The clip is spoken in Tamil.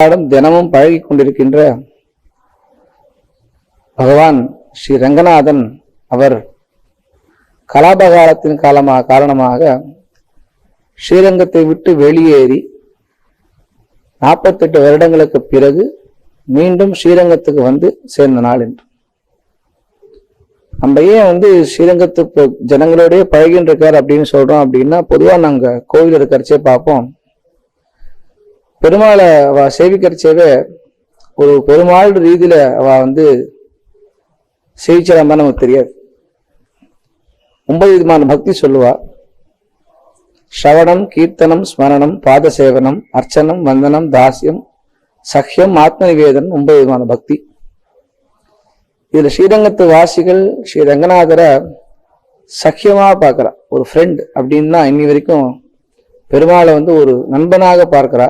தினமும் பழகி கொண்டிருக்கின்ற பகவான் ஸ்ரீ ரங்கநாதன் அவர் கலாபகாலத்தின் காரணமாக ஸ்ரீரங்கத்தை விட்டு வெளியேறி 48 வருடங்களுக்கு பிறகு மீண்டும் ஸ்ரீரங்கத்துக்கு வந்து சேர்ந்த நாள் என்று. நம்ம ஏன் ஸ்ரீரங்கத்துக்கு ஜனங்களோடய பழகின்னு இருக்கார் அப்படின்னு சொல்றோம் அப்படின்னா, பொதுவா நாங்க கோவில் இருக்கிறச்சே பார்ப்போம், பெருமாளை சேவிக்கிறச்சேவே ஒரு பெருமாள் ரீதியில சேவிச்சா நமக்கு தெரியாது. 9 விதமான பக்தி சொல்லுவா. ஸ்ரவணம், கீர்த்தனம், ஸ்மரணம், பாத சேவனம், அர்ச்சனம், வந்தனம், தாசியம், சக்கியம், ஆத்ம நிவேதனம், 9 விதமான பக்தி. இதுல ஸ்ரீரங்கத்து வாசிகள் ஸ்ரீ ரங்கநாதரை சக்கியமா பார்க்கிறா, ஒரு ஃப்ரெண்ட் அப்படின்னு தான் இன்னி வரைக்கும் பெருமாளை ஒரு நண்பனாக பார்க்கிறா.